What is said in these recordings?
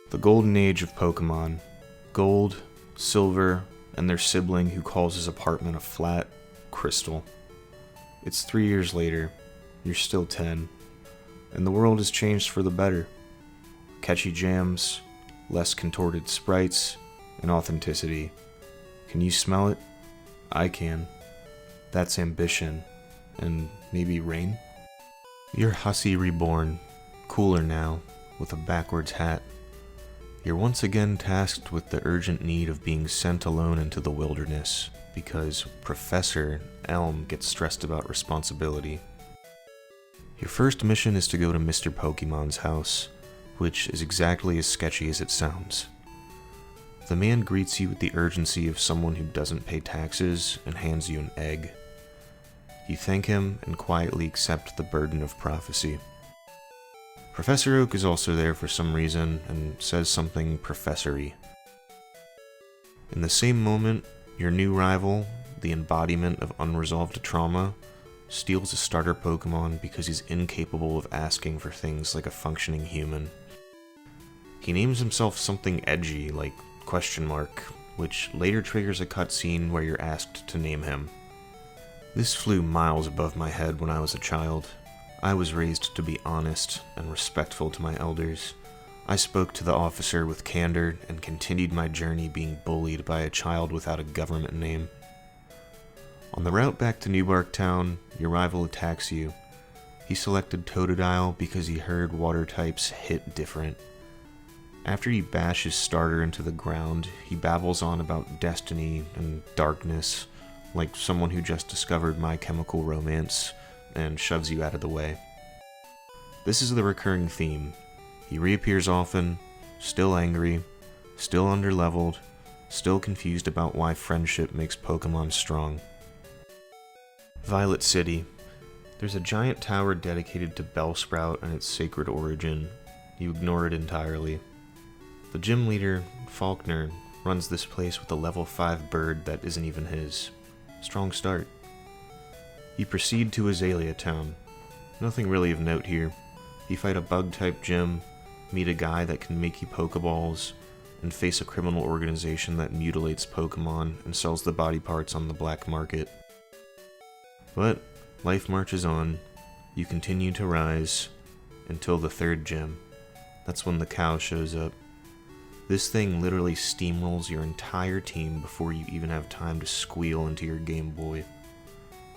The golden age of Pokémon. Gold, Silver, and their sibling who calls his apartment a flat, Crystal. It's 3 years later, you're still 10, and the world has changed for the better. Catchy jams, less contorted sprites, and authenticity. Can you smell it? I can. That's ambition, and maybe rain? You're Hussy reborn, cooler now, with a backwards hat. You're once again tasked with the urgent need of being sent alone into the wilderness, because Professor Elm gets stressed about responsibility. Your first mission is to go to Mr. Pokemon's house, which is exactly as sketchy as it sounds. The man greets you with the urgency of someone who doesn't pay taxes and hands you an egg. You thank him and quietly accept the burden of prophecy. Professor Oak is also there for some reason and says something professory. In the same moment, your new rival, the embodiment of unresolved trauma, steals a starter Pokemon because he's incapable of asking for things like a functioning human. He names himself something edgy like ? Which later triggers a cutscene where you're asked to name him. This flew miles above my head when I was a child. I was raised to be honest and respectful to my elders. I spoke to the officer with candor and continued my journey being bullied by a child without a government name. On the route back to Newbark Town, your rival attacks you. He selected Totodile because he heard water types hit different. After you bash his starter into the ground, he babbles on about destiny and darkness, like someone who just discovered My Chemical Romance, and shoves you out of the way. This is the recurring theme. He reappears often, still angry, still underleveled, still confused about why friendship makes Pokemon strong. Violet City. There's a giant tower dedicated to Bellsprout and its sacred origin. You ignore it entirely. The gym leader, Faulkner, runs this place with a level 5 bird that isn't even his. Strong start. You proceed to Azalea Town. Nothing really of note here. You fight a bug-type gym, meet a guy that can make you Pokeballs, and face a criminal organization that mutilates Pokemon and sells the body parts on the black market. But life marches on. You continue to rise, until the third gym. That's when the cow shows up. This thing literally steamrolls your entire team before you even have time to squeal into your Game Boy.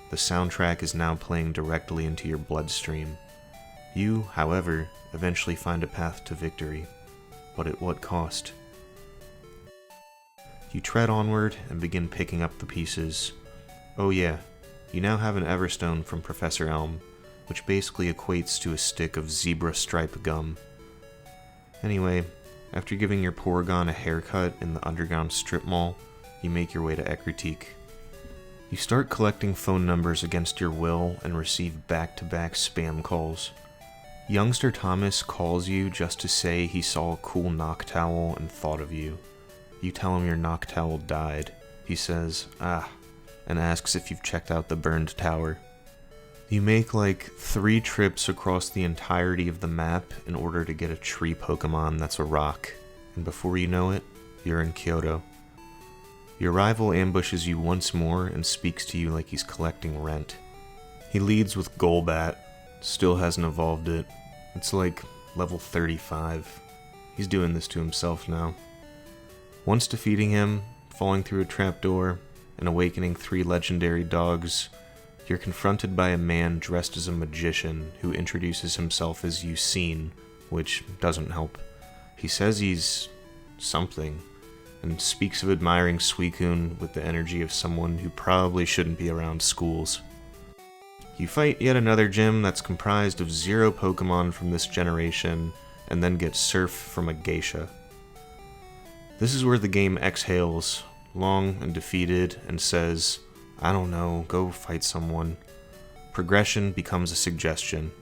The soundtrack is now playing directly into your bloodstream. You, however, eventually find a path to victory, but at what cost? You tread onward and begin picking up the pieces. Oh yeah, you now have an Everstone from Professor Elm, which basically equates to a stick of zebra stripe gum. Anyway, after giving your Porygon a haircut in the underground strip mall, you make your way to Ecruteak. You start collecting phone numbers against your will and receive back-to-back spam calls. Youngster Thomas calls you just to say he saw a cool Noctowl and thought of you. You tell him your Noctowl died. He says, and asks if you've checked out the burned tower. You make like 3 trips across the entirety of the map in order to get a tree Pokemon that's a rock, and before you know it, you're in Kyoto. Your rival ambushes you once more and speaks to you like he's collecting rent. He leads with Golbat, still hasn't evolved it. It's like level 35. He's doing this to himself now. Once defeating him, falling through a trapdoor, and awakening 3 legendary dogs, you're confronted by a man dressed as a magician who introduces himself as Eusine, which doesn't help. He says he's something, and speaks of admiring Suicune with the energy of someone who probably shouldn't be around schools. You fight yet another gym that's comprised of 0 Pokemon from this generation, and then get Surf from a geisha. This is where the game exhales, long and defeated, and says, I don't know, go fight someone. Progression becomes a suggestion.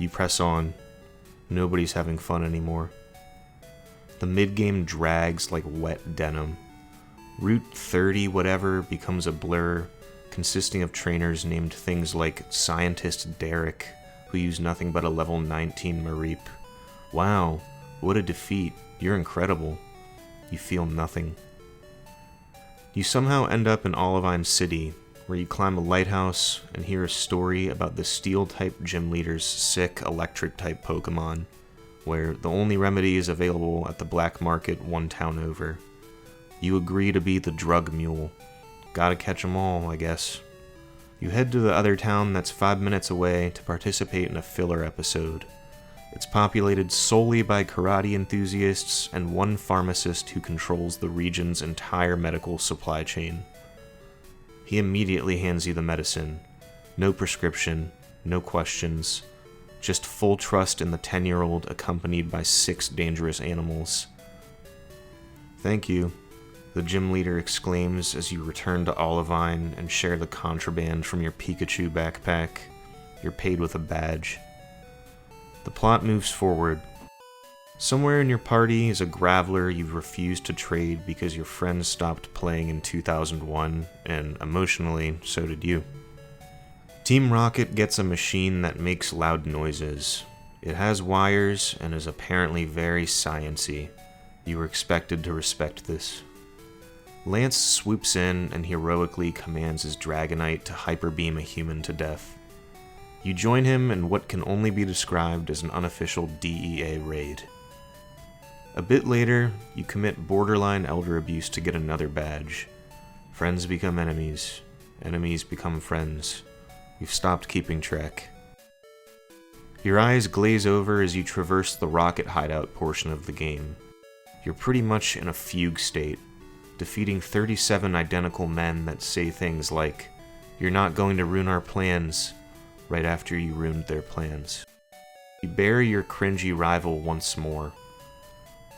You press on. Nobody's having fun anymore. The mid-game drags like wet denim. Route 30 whatever becomes a blur, consisting of trainers named things like Scientist Derek, who use nothing but a level 19 Mareep. Wow, What a defeat. You're incredible. You feel nothing. You somehow end up in Olivine City, where you climb a lighthouse and hear a story about the Steel-type gym leader's sick Electric-type Pokémon, where the only remedy is available at the black market one town over. You agree to be the drug mule. Gotta catch 'em all, I guess. You head to the other town that's 5 minutes away to participate in a filler episode. It's populated solely by karate enthusiasts and one pharmacist who controls the region's entire medical supply chain. He immediately hands you the medicine. No prescription, no questions, just full trust in the 10-year-old accompanied by 6 dangerous animals. Thank you, the gym leader exclaims as you return to Olivine and share the contraband from your Pikachu backpack. You're paid with a badge. The plot moves forward. Somewhere in your party is a Graveler you've refused to trade because your friends stopped playing in 2001, and emotionally, so did you. Team Rocket gets a machine that makes loud noises. It has wires and is apparently very science-y. You were expected to respect this. Lance swoops in and heroically commands his Dragonite to Hyper Beam a human to death. You join him in what can only be described as an unofficial DEA raid. A bit later, you commit borderline elder abuse to get another badge. Friends become enemies. Enemies become friends. You've stopped keeping track. Your eyes glaze over as you traverse the rocket hideout portion of the game. You're pretty much in a fugue state, defeating 37 identical men that say things like, "You're not going to ruin our plans," right after you ruined their plans. You bury your cringy rival once more.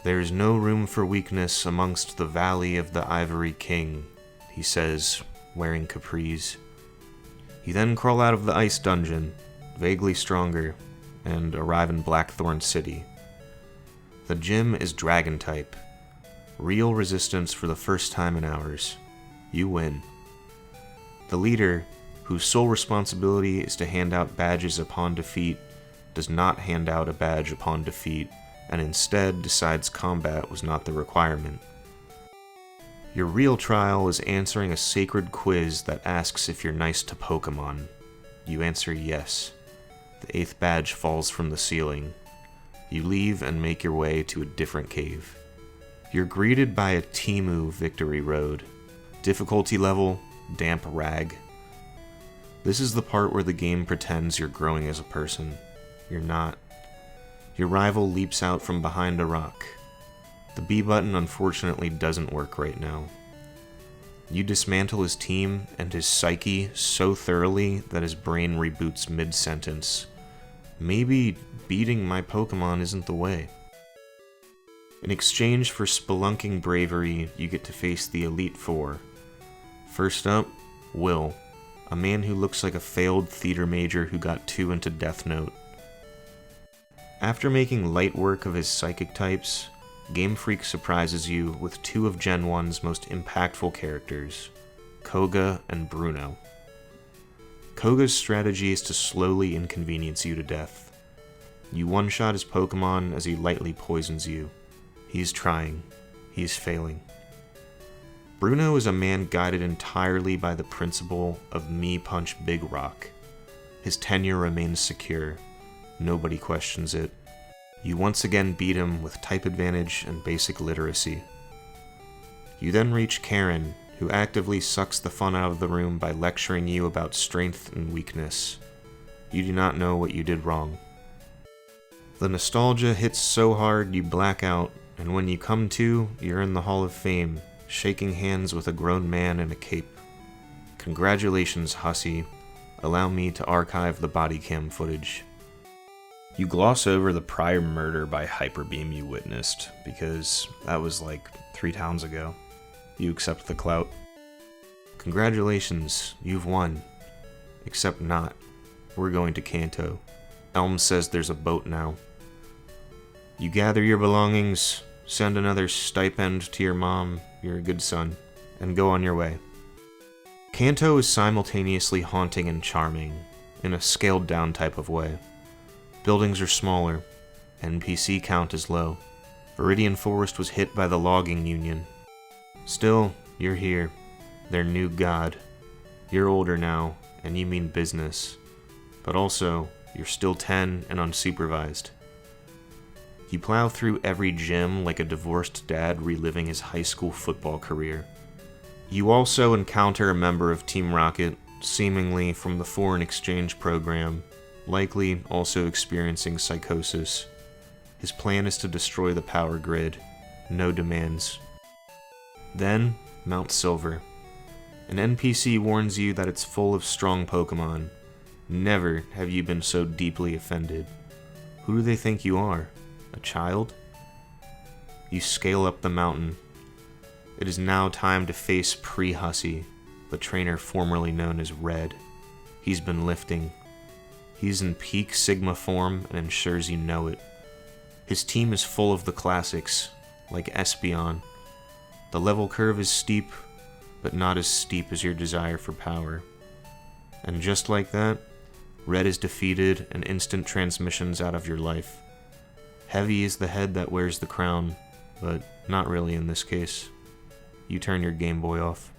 "There is no room for weakness amongst the Valley of the Ivory King," he says, wearing capris. You then crawl out of the ice dungeon, vaguely stronger, and arrive in Blackthorn City. The gym is Dragon-type. Real resistance for the first time in hours. You win. The leader, whose sole responsibility is to hand out badges upon defeat, does not hand out a badge upon defeat, and instead decides combat was not the requirement. Your real trial is answering a sacred quiz that asks if you're nice to Pokémon. You answer yes. The 8th badge falls from the ceiling. You leave and make your way to a different cave. You're greeted by a Temu victory road. Difficulty level, damp rag. This is the part where the game pretends you're growing as a person. You're not. Your rival leaps out from behind a rock. The B button unfortunately doesn't work right now. You dismantle his team and his psyche so thoroughly that his brain reboots mid-sentence. Maybe beating my Pokémon isn't the way. In exchange for spelunking bravery, you get to face the Elite Four. First up, Will, a man who looks like a failed theater major who got too into Death Note. After making light work of his psychic types, Game Freak surprises you with 2 of Gen 1's most impactful characters, Koga and Bruno. Koga's strategy is to slowly inconvenience you to death. You one-shot his Pokémon as he lightly poisons you. He's trying. He's failing. Bruno is a man guided entirely by the principle of me punch Big Rock. His tenure remains secure. Nobody questions it. You once again beat him with type advantage and basic literacy. You then reach Karen, who actively sucks the fun out of the room by lecturing you about strength and weakness. You do not know what you did wrong. The nostalgia hits so hard you black out, and when you come to, you're in the Hall of Fame, shaking hands with a grown man in a cape. Congratulations, hussy. Allow me to archive the body cam footage. You gloss over the prior murder by Hyper Beam you witnessed, because that was like 3 towns ago. You accept the clout. Congratulations, you've won. Except not. We're going to Kanto. Elm says there's a boat now. You gather your belongings, send another stipend to your mom, you're a good son, and go on your way. Kanto is simultaneously haunting and charming, in a scaled down type of way. Buildings are smaller, NPC count is low. Viridian Forest was hit by the logging union. Still, you're here, their new god. You're older now, and you mean business. But also, you're still 10 and unsupervised. You plow through every gym like a divorced dad reliving his high school football career. You also encounter a member of Team Rocket, seemingly from the foreign exchange program, likely also experiencing psychosis. His plan is to destroy the power grid. No demands. Then, Mount Silver. An NPC warns you that it's full of strong Pokémon. Never have you been so deeply offended. Who do they think you are? A child? You scale up the mountain. It is now time to face Pre-Hussy, the trainer formerly known as Red. He's been lifting. He's in peak Sigma form and ensures you know it. His team is full of the classics, like Espeon. The level curve is steep, but not as steep as your desire for power. And just like that, Red is defeated and instant transmissions out of your life. Heavy is the head that wears the crown, but not really in this case. You turn your Game Boy off.